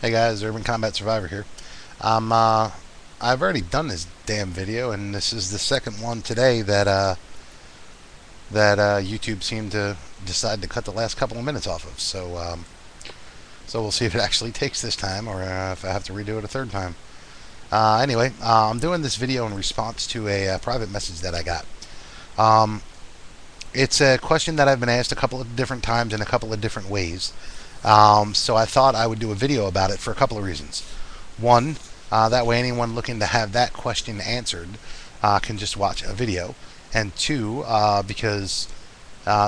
Hey guys, Urban Combat Survivor here. I've already done this damn video, and this is the second one today that YouTube seemed to decide to cut the last couple of minutes off of. So we'll see if it actually takes this time, or if I have to redo it a third time. Anyway, I'm doing this video in response to a private message that I got. Um, it's a question that I've been asked a couple of different times in a couple of different ways. So I thought I would do a video about it for a couple of reasons. One, that way anyone looking to have that question answered can just watch a video. And two, because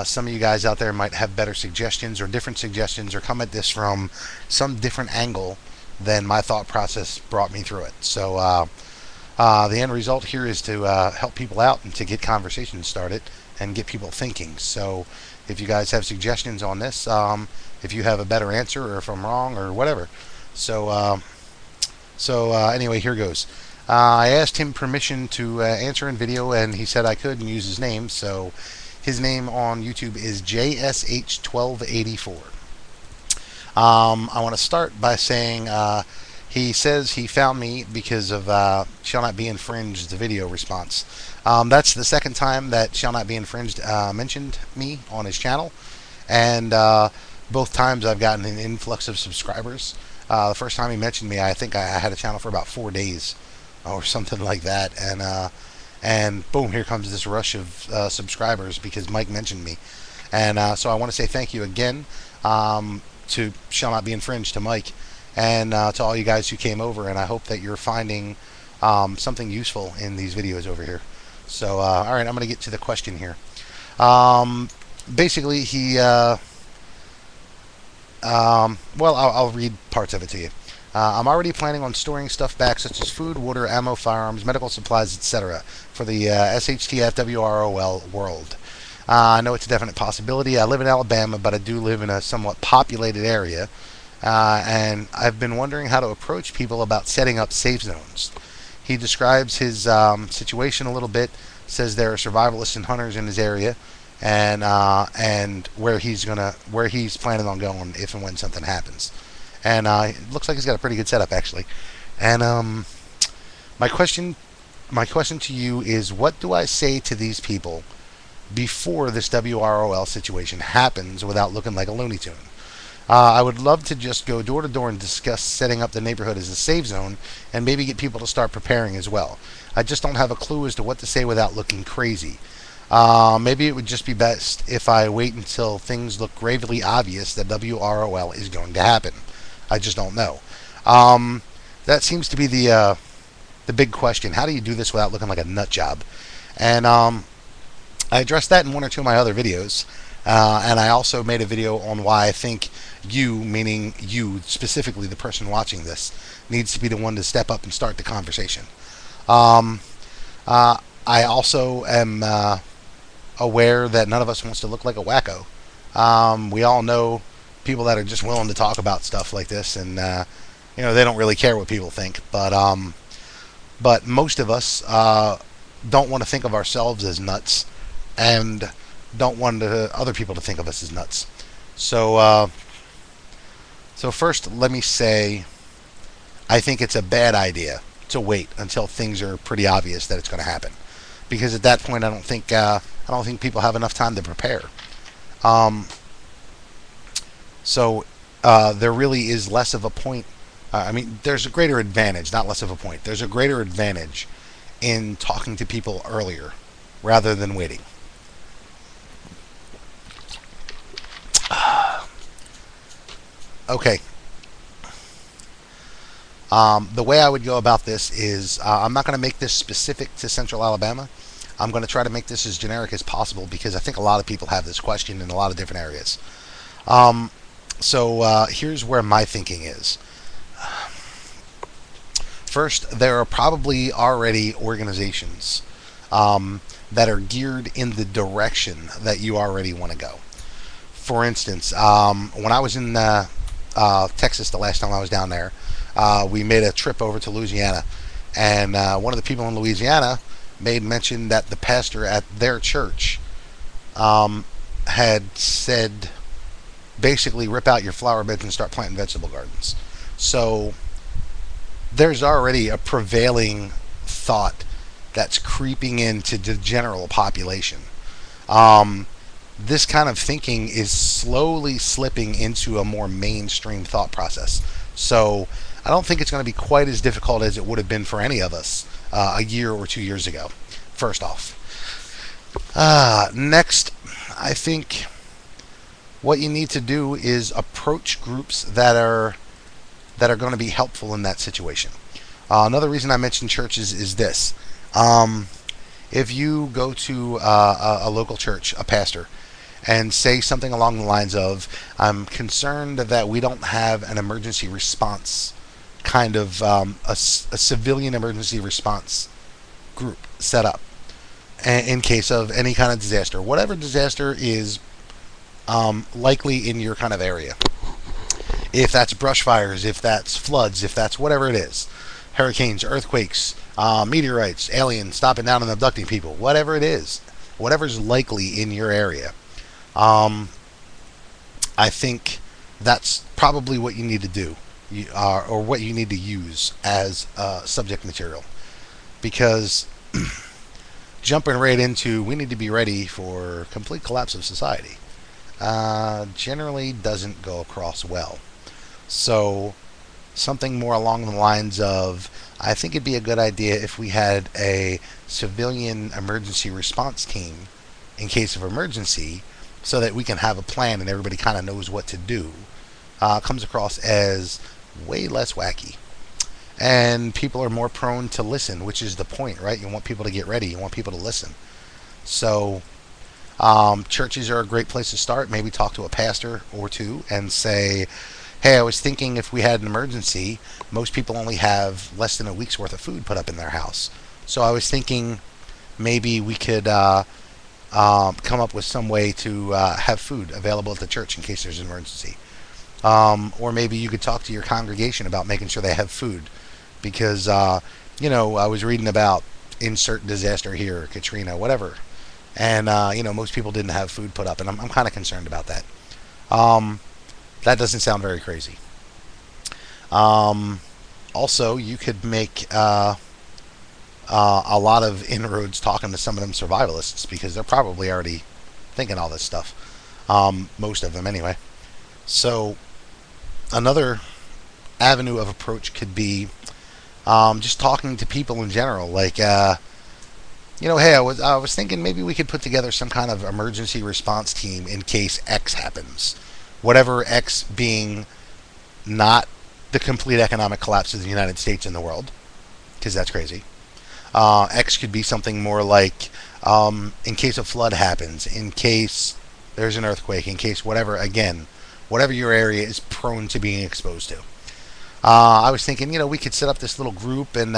some of you guys out there might have better suggestions or different suggestions or come at this from some different angle than my thought process brought me through it. So the end result here is to help people out and to get conversations started and get people thinking. So if you guys have suggestions on this, if you have a better answer or if I'm wrong or whatever. So anyway, here goes. I asked him permission to answer in video, and he said I could and use his name. So his name on YouTube is JSH1284. I want to start by saying he says he found me because of Shall Not Be Infringed, the video response. That's the second time that Shall Not Be Infringed mentioned me on his channel, and both times I've gotten an influx of subscribers. The first time he mentioned me, I think I had a channel for about 4 days or something like that, and boom, here comes this rush of subscribers because Mike mentioned me. And so I want to say thank you again to Shall Not Be Infringed, to Mike, and to all you guys who came over, and I hope that you're finding something useful in these videos over here. So alright, I'm going to get to the question here. Basically, he well, I'll read parts of it to you. I'm already planning on storing stuff back, such as food, water, ammo, firearms, medical supplies, etc., for the SHTF WROL world. I know it's a definite possibility. I live in Alabama, but I do live in a somewhat populated area, and I've been wondering how to approach people about setting up safe zones. He describes his situation a little bit, says there are survivalists and hunters in his area, and where he's planning on going if and when something happens. And it looks like he's got a pretty good setup, actually. And my question to you is, what do I say to these people before this WROL situation happens without looking like a Looney Tune? I would love to just go door to door and discuss setting up the neighborhood as a safe zone and maybe get people to start preparing as well. I just don't have a clue as to what to say without looking crazy. Maybe it would just be best if I wait until things look gravely obvious that WROL is going to happen. I just don't know. That seems to be the big question. How do you do this without looking like a nut job? And I addressed that in one or two of my other videos. And I also made a video on why I think you, meaning you specifically, the person watching this, needs to be the one to step up and start the conversation. I also am aware that none of us wants to look like a wacko. We all know people that are just willing to talk about stuff like this, and they don't really care what people think. But most of us don't want to think of ourselves as nuts, and don't want other people to think of us as nuts. So first, let me say, I think it's a bad idea to wait until things are pretty obvious that it's going to happen, because at that point, I don't think people have enough time to prepare. So there really is less of a point. There's a greater advantage, not less of a point. There's a greater advantage in talking to people earlier rather than waiting. Okay. The way I would go about this is I'm not going to make this specific to Central Alabama. I'm going to try to make this as generic as possible because I think a lot of people have this question in a lot of different areas. So here's where my thinking is. First, there are probably already organizations that are geared in the direction that you already want to go. For instance, when I was in Texas the last time I was down there, we made a trip over to Louisiana, and one of the people in Louisiana made mention that the pastor at their church had said, basically, rip out your flower beds and start planting vegetable gardens. So there's already a prevailing thought that's creeping into the general population. Um, this kind of thinking is slowly slipping into a more mainstream thought process. So I don't think it's going to be quite as difficult as it would have been for any of us a year or 2 years ago. First off, next, I think what you need to do is approach groups that are going to be helpful in that situation. Another reason I mentioned churches is this. Um, if you go to a local church, a pastor, and say something along the lines of, I'm concerned that we don't have an emergency response kind of a civilian emergency response group set up in case of any kind of disaster, whatever disaster is likely in your kind of area. If that's brush fires, if that's floods, if that's whatever it is, hurricanes, earthquakes, meteorites, aliens stopping down and abducting people, whatever it is, whatever's likely in your area. Um, I think that's probably what you need to do, or what you need to use as subject material, because jumping right into we need to be ready for complete collapse of society generally doesn't go across well. So something more along the lines of, I think it'd be a good idea if we had a civilian emergency response team in case of emergency, so that we can have a plan and everybody kind of knows what to do, comes across as way less wacky. And people are more prone to listen, which is the point, right? You want people to get ready, you want people to listen. So, churches are a great place to start. Maybe talk to a pastor or two and say, hey, I was thinking if we had an emergency, most people only have less than a week's worth of food put up in their house. So I was thinking maybe we could come up with some way to have food available at the church in case there's an emergency. Or maybe you could talk to your congregation about making sure they have food. Because, I was reading about insert disaster here, Katrina, whatever. And, most people didn't have food put up. And I'm kind of concerned about that. That doesn't sound very crazy. Also, you could make a lot of inroads talking to some of them survivalists, because they're probably already thinking all this stuff. Most of them, anyway. So, another avenue of approach could be just talking to people in general. Like, hey, I was thinking maybe we could put together some kind of emergency response team in case X happens. Whatever X being not the complete economic collapse of the United States and the world, because that's crazy. X could be something more like, in case a flood happens, in case there's an earthquake, in case whatever, again, whatever your area is prone to being exposed to. I was thinking, we could set up this little group and,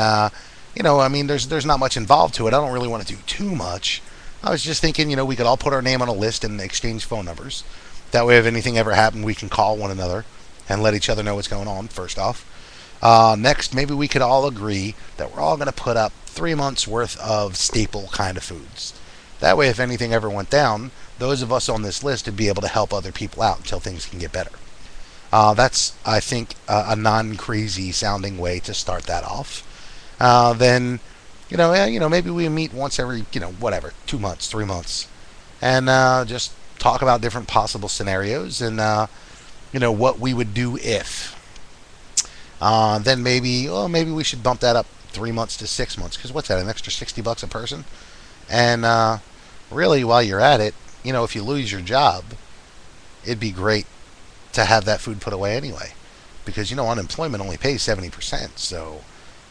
there's not much involved to it. I don't really want to do too much. I was just thinking, we could all put our name on a list and exchange phone numbers. That way, if anything ever happened, we can call one another and let each other know what's going on, first off. Next, maybe we could all agree that we're all going to put up 3 months worth of staple kind of foods. That way, if anything ever went down, those of us on this list would be able to help other people out until things can get better. That's, I think, a non-crazy sounding way to start that off. Then, maybe we meet once every, 2 months, 3 months, and just talk about different possible scenarios and, what we would do if. Then maybe we should bump that up 3 months to 6 months, because what's that, an extra $60 a person? And really, while you're at it, if you lose your job, it'd be great to have that food put away anyway, because unemployment only pays 70%. So,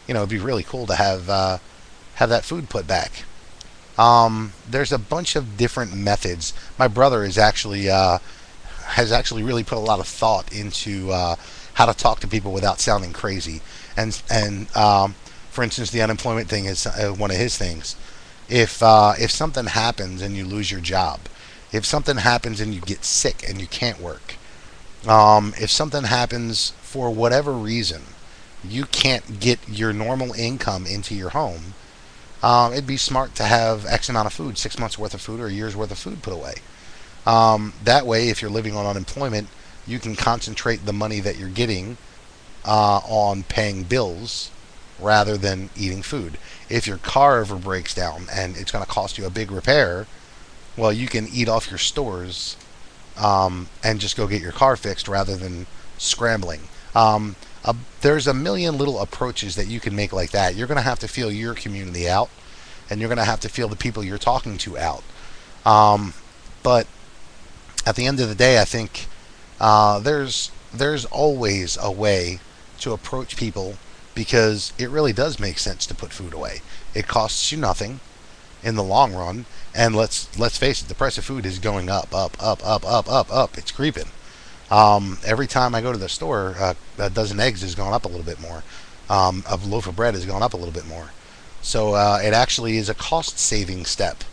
it'd be really cool to have that food put back. There's a bunch of different methods. My brother is actually has actually really put a lot of thought into how to talk to people without sounding crazy. And for instance, the unemployment thing is one of his things. If something happens and you lose your job, if something happens and you get sick and you can't work, if something happens for whatever reason, you can't get your normal income into your home, it'd be smart to have X amount of food, 6 months worth of food or a year's worth of food put away. That way, if you're living on unemployment, you can concentrate the money that you're getting on paying bills rather than eating food. If your car ever breaks down and it's going to cost you a big repair, well, you can eat off your stores and just go get your car fixed rather than scrambling. Um, there's a million little approaches that you can make like that. You're going to have to feel your community out, and you're going to have to feel the people you're talking to out. Um, but at the end of the day, I think there's always a way to approach people because it really does make sense to put food away. It costs you nothing in the long run, and let's face it, the price of food is going up, up, up, up, up, up, up. It's creeping. Every time I go to the store, a dozen eggs has gone up a little bit more. A loaf of bread has gone up a little bit more. So it actually is a cost-saving step.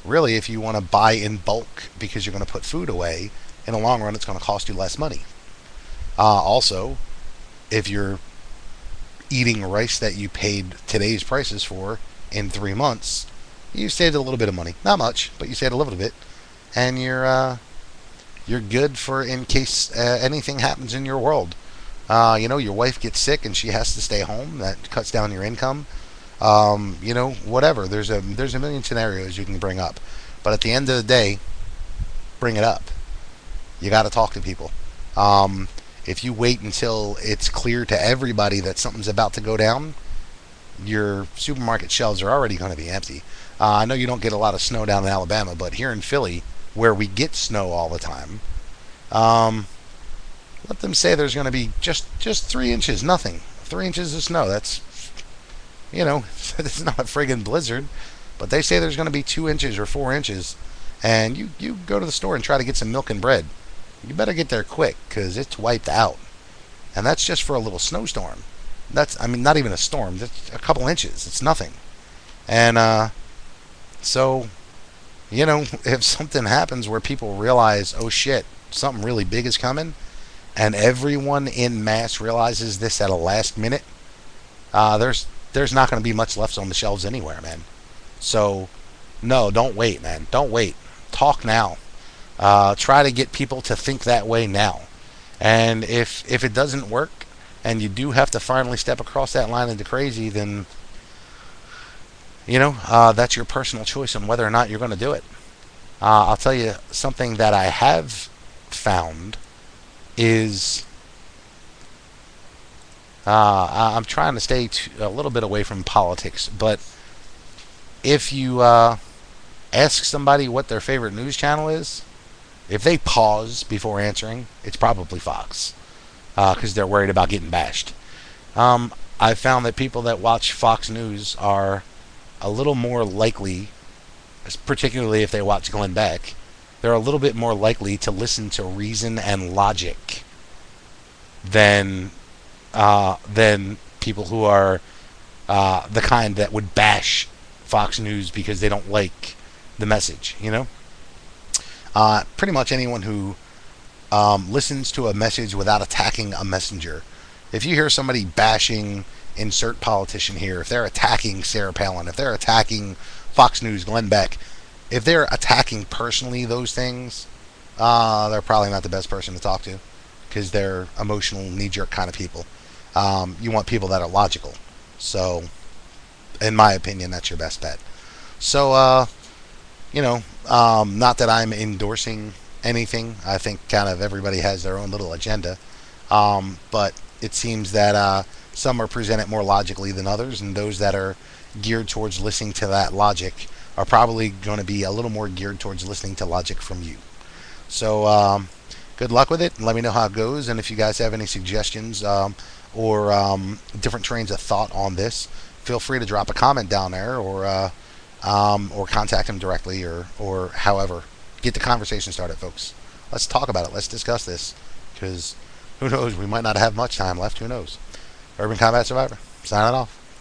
Really, if you want to buy in bulk because you're going to put food away, in the long run, it's going to cost you less money. Also, if you're eating rice that you paid today's prices for in 3 months, you saved a little bit of money. Not much, but you saved a little bit, and you're good for in case anything happens in your world. Your wife gets sick and she has to stay home. That cuts down your income. Whatever. There's a million scenarios you can bring up, but at the end of the day, bring it up. You got to talk to people. If you wait until it's clear to everybody that something's about to go down, your supermarket shelves are already going to be empty. I know you don't get a lot of snow down in Alabama, but here in Philly, where we get snow all the time, let them say there's going to be just 3 inches, nothing. 3 inches of snow. That's, it's not a friggin' blizzard, but they say there's going to be 2 inches or 4 inches, and you go to the store and try to get some milk and bread. You better get there quick because it's wiped out, and that's just for a little snowstorm. Not even a storm. That's a couple inches. It's nothing, and so if something happens where people realize, oh shit, something really big is coming, and everyone in mass realizes this at a last minute, there's not going to be much left on the shelves anywhere, man. So, no, don't wait, man. Don't wait. Talk now. Try to get people to think that way now. And if it doesn't work, and you do have to finally step across that line into crazy, then that's your personal choice on whether or not you're going to do it. I'll tell you something that I have found is I'm trying to stay a little bit away from politics, but if you ask somebody what their favorite news channel is, if they pause before answering, it's probably Fox, because they're worried about getting bashed. I've found that people that watch Fox News are a little more likely, particularly if they watch Glenn Beck, they're a little bit more likely to listen to reason and logic than people who are the kind that would bash Fox News because they don't like the message. Pretty much anyone who listens to a message without attacking a messenger. If you hear somebody bashing insert politician here, if they're attacking Sarah Palin, if they're attacking Fox News, Glenn Beck, if they're attacking personally those things, they're probably not the best person to talk to because they're emotional, knee-jerk kind of people. You want people that are logical. So, in my opinion, that's your best bet. So, not that I'm endorsing anything. I think kind of everybody has their own little agenda. But it seems that some are presented more logically than others, and those that are geared towards listening to that logic are probably going to be a little more geared towards listening to logic from you. So good luck with it, and let me know how it goes. And if you guys have any suggestions or different trains of thought on this, feel free to drop a comment down there, or contact him directly, or however. Get the conversation started, folks. Let's talk about it. Let's discuss this, because who knows? We might not have much time left. Who knows? Urban Combat Survivor, signing off.